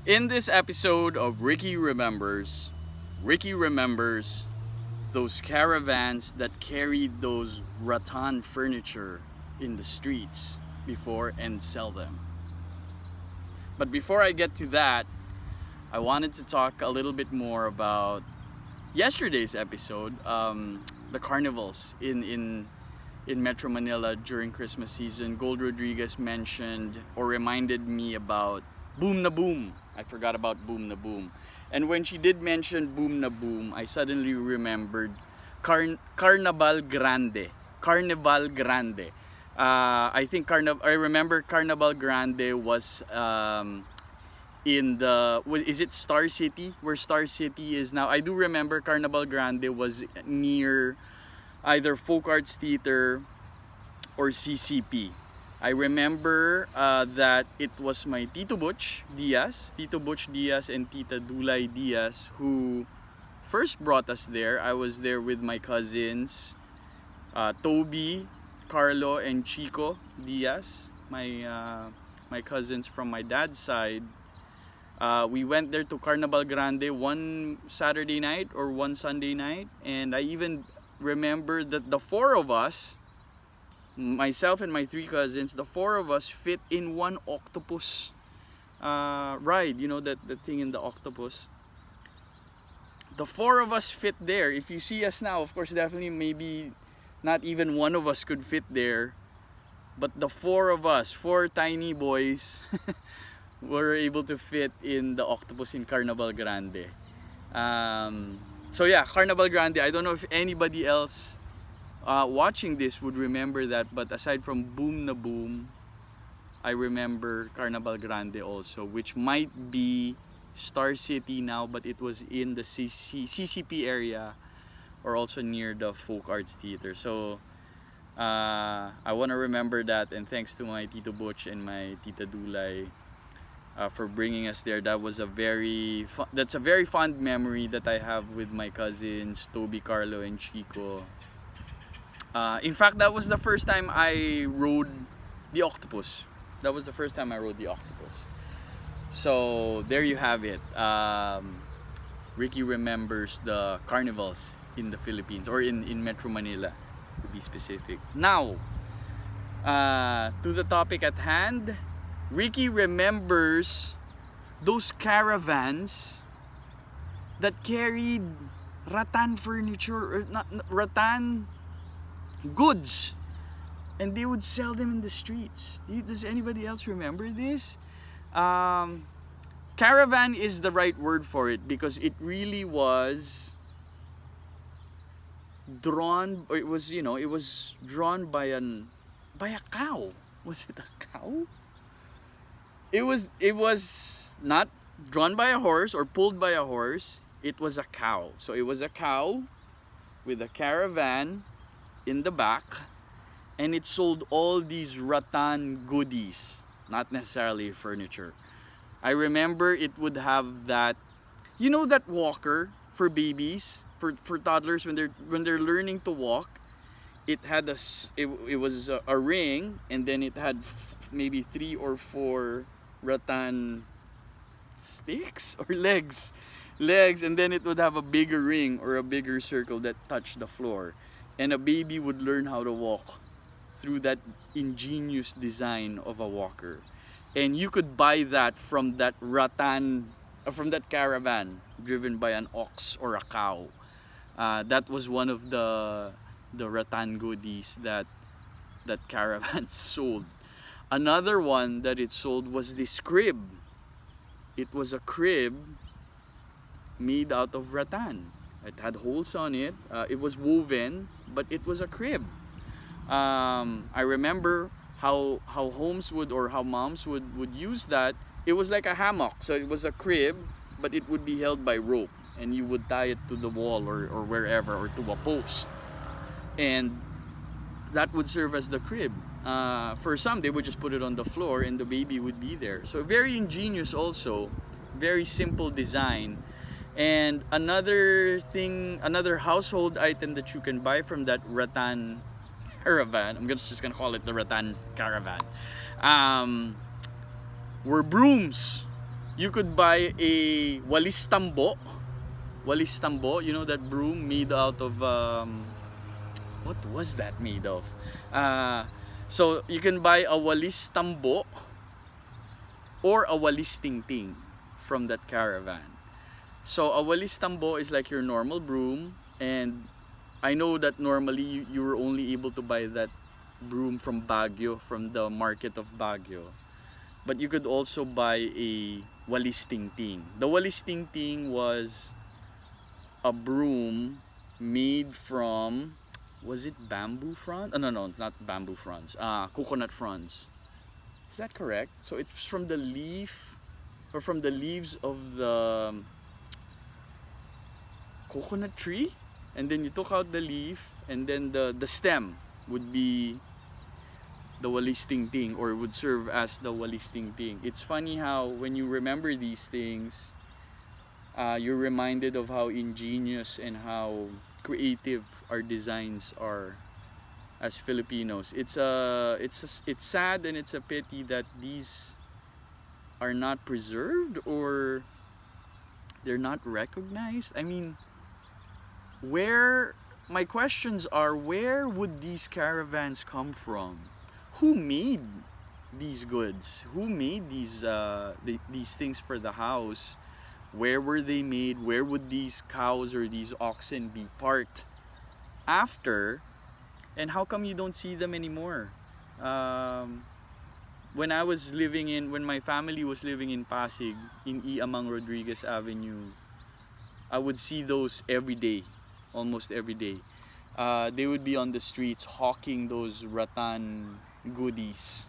In this episode of Ricky remembers those caravans that carried those rattan furniture in the streets before and sell them. But before I get to that, I wanted to talk a little bit more about yesterday's episode, the carnivals in Metro Manila during Christmas season. Gold Rodriguez mentioned or reminded me about Boom na Boom. I forgot about Boom na Boom. And when she did mention Boom na Boom, I suddenly remembered Carnival Grande. Carnival Grande. I remember Carnival Grande was is it Star City, where Star City is now? I do remember Carnival Grande was near either Folk Arts Theater or CCP. I remember that it was my Tito Butch Diaz and Tita Dulay Diaz who first brought us there. I was there with my cousins, Toby, Carlo, and Chico Diaz, my cousins from my dad's side. We went there to Carnival Grande one Saturday night or one Sunday night, and I even remember that the four of us, myself and my three cousins, the four of us fit in one Octopus ride. You know that thing in the Octopus. The four of us fit there. If you see us now, of course, definitely maybe not even one of us could fit there, but the four of us, four tiny boys, were able to fit in the Octopus in Carnival Grande. So yeah, Carnival Grande. I don't know if anybody else watching this would remember that, but aside from Boom na Boom, I remember Carnival Grande also, which might be Star City now, but it was in the CCP area or also near the Folk Arts Theater. So I want to remember that, and thanks to my Tito Butch and my Tita Dulay for bringing us there. That's a very fond memory that I have with my cousins Toby, Carlo, and Chico. In fact, that was the first time I rode the Octopus. So there you have it. Ricky remembers the carnivals in the Philippines, or in Metro Manila to be specific. Now, to the topic at hand. Ricky remembers those caravans that carried rattan furniture, or not rattan goods, and they would sell them in the streets. Does anybody else remember this? Caravan is the right word for it, because it really was drawn, or it was drawn by a cow. Was it a cow? It was not drawn by a horse or pulled by a horse. It was a cow. So it was a cow with a caravan in the back, and it sold all these rattan goodies, not necessarily furniture. I remember it would have that, that walker for babies, for toddlers when they're learning to walk. It had it was a ring, and then it had maybe 3 or 4 rattan sticks or legs, and then it would have a bigger ring or a bigger circle that touched the floor, and a baby would learn how to walk through that ingenious design of a walker. And you could buy that from that caravan driven by an ox or a cow. That was one of the rattan goodies that caravan sold. Another one that it sold was this crib. It was a crib made out of rattan. It had holes on it. It was woven, but it was a crib. I remember how homes would, or how moms would use that. It was like a hammock. So it was a crib, but it would be held by rope, and you would tie it to the wall or wherever, or to a post. And that would serve as the crib. For some, they would just put it on the floor and the baby would be there. So very ingenious also, very simple design. And another household item that you can buy from that Rattan Caravan, I'm just gonna call it the Rattan Caravan, were brooms. You could buy a walis tambo. Walis tambo, you know that broom made out of what was that made of? Uh, so you can buy a walis tambo or a walis ting ting from that caravan. So a walis tambo is like your normal broom, and I know that normally you were only able to buy that broom from Baguio, from the market of Baguio. But you could also buy a walis ting ting. The walis ting ting was a broom made from, was it bamboo fronds? Oh, no, not bamboo fronds. Coconut fronds. Is that correct? So it's from the leaf, or from the leaves of the coconut tree, and then you took out the leaf, and then the stem would be the walis ting ting, or would serve as the walis ting ting. It's funny how when you remember these things, you're reminded of how ingenious and how creative our designs are as Filipinos. It's sad, and it's a pity that these are not preserved, or they're not recognized. I mean, my questions are, where would these caravans come from? Who made these goods? Who made these things for the house? Where were they made? Where would these cows or these oxen be parked after? And how come you don't see them anymore? When my family was living in Pasig, in E. Amang Rodriguez Avenue, I would see those every day, almost every day. They would be on the streets hawking those rattan goodies.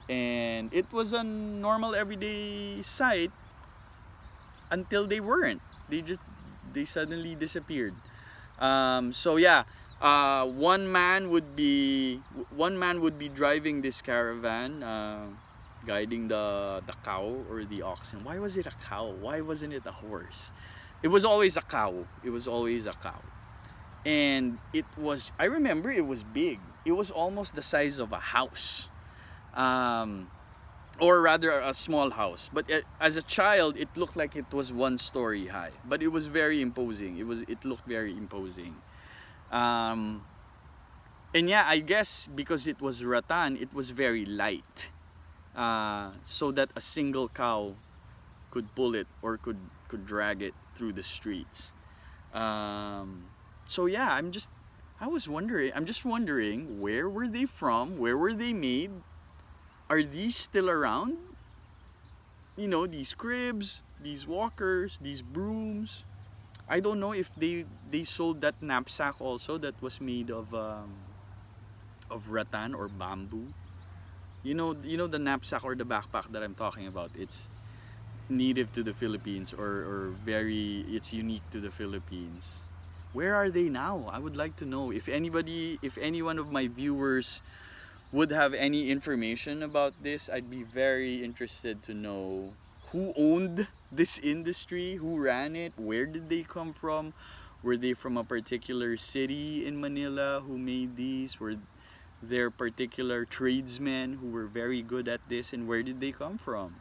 And it was a normal everyday sight until they weren't. They suddenly disappeared. So yeah, one man would be driving this caravan, guiding the cow or the oxen. Why was it a cow? Why wasn't it a horse? It was always a cow. It was always a cow. And I remember it was big. It was almost the size of a house. Or rather a small house. But as a child, it looked like it was 1 story high. But it was very imposing. It looked very imposing. And yeah, I guess because it was rattan, it was very light. So that a single cow could pull it, or could drag it through the streets. So yeah, I'm just wondering, where were they from? Where were they made? Are these still around? You know, these cribs, these walkers, these brooms. I don't know if they sold that knapsack also that was made of rattan or bamboo. You know the knapsack or the backpack that I'm talking about. It's native to the Philippines, or it's unique to the Philippines. Where are they now? I would like to know. If any one of my viewers would have any information about this, I'd be very interested to know who owned this industry, who ran it, where did they come from? Were they from a particular city in Manila who made these? Were there particular tradesmen who were very good at this, and where did they come from?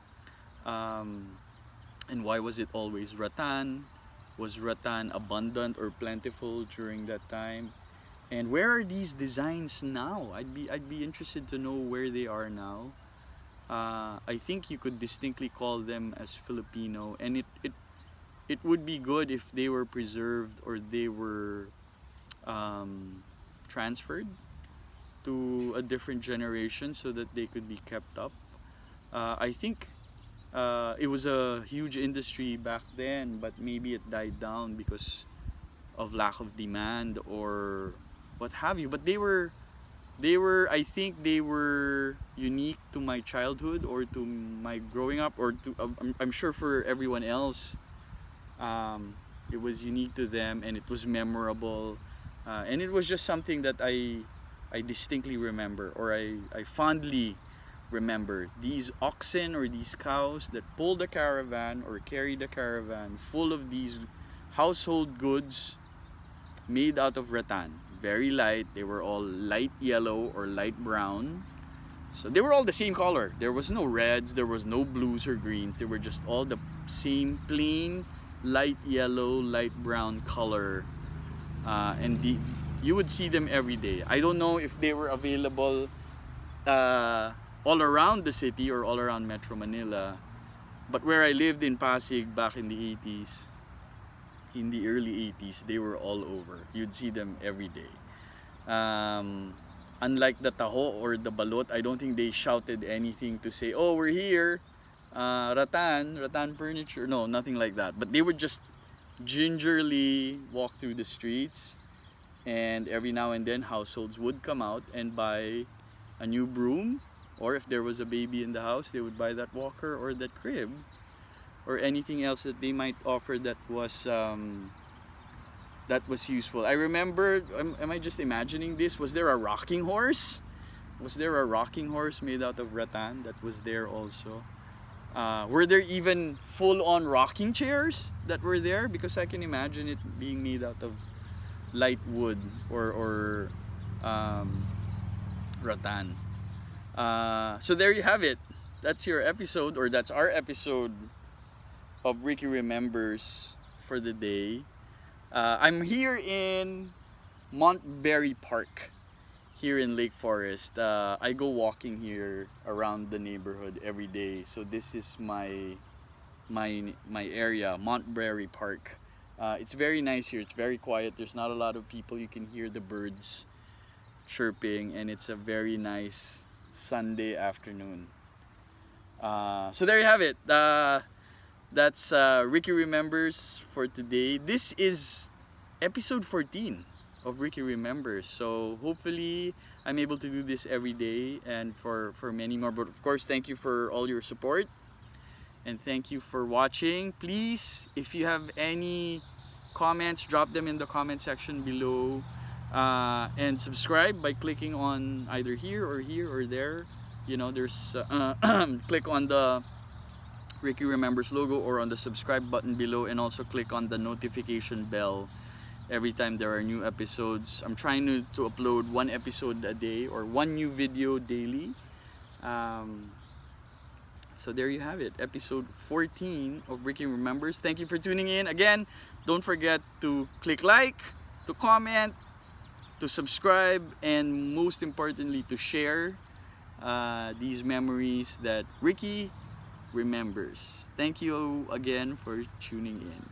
And why was it always rattan? Was rattan abundant or plentiful during that time? And where are these designs now? I'd be interested to know where they are now. I think you could distinctly call them as Filipino, and it would be good if they were preserved, or they were transferred to a different generation so that they could be kept up. I think it was a huge industry back then, but maybe it died down because of lack of demand or what have you. But I think they were unique to my childhood, or to my growing up, or to I'm sure for everyone else, it was unique to them, and it was memorable, and it was just something that I distinctly remember, or I fondly remember. These oxen or these cows that pull the caravan or carry the caravan full of these household goods made out of rattan. Very light. They were all light yellow or light brown. So they were all the same color. There was no reds, there was no blues or greens. They were just all the same plain light yellow, light brown color. You would see them every day. I don't know if they were available all around the city or all around Metro Manila. But where I lived in Pasig back in the 80s, in the early 80s, they were all over. You'd see them every day. Unlike the taho or the balot, I don't think they shouted anything to say, oh, we're here, Rattan furniture. No, nothing like that. But they would just gingerly walk through the streets, and every now and then households would come out and buy a new broom, or if there was a baby in the house, they would buy that walker or that crib or anything else that they might offer that was useful. I remember, am I just imagining this? Was there a rocking horse? Was there a rocking horse made out of rattan that was there also? Were there even full-on rocking chairs that were there? Because I can imagine it being made out of light wood or rattan. So there you have it. That's your episode, or that's our episode of Ricky Remembers for the day. I'm here in Montberry Park, here in Lake Forest. I go walking here around the neighborhood every day. So this is my area, Montberry Park. It's very nice here. It's very quiet. There's not a lot of people. You can hear the birds chirping, and it's a very nice Sunday afternoon. So there you have it. That's Ricky Remembers for today. This is episode 14 of Ricky Remembers. So hopefully I'm able to do this every day and for many more. But of course, thank you for all your support. And thank you for watching. Please, if you have any comments, drop them in the comment section below. And subscribe by clicking on either here or there. You know, there's click on the Ricky Remembers logo or on the subscribe button below, and also click on the notification bell every time there are new episodes. I'm trying to upload one episode a day or one new video daily. So there you have it, episode 14 of Ricky Remembers. Thank you for tuning in. Again, don't forget to click like, to comment, to subscribe, and most importantly to share these memories that Ricky remembers. Thank you again for tuning in.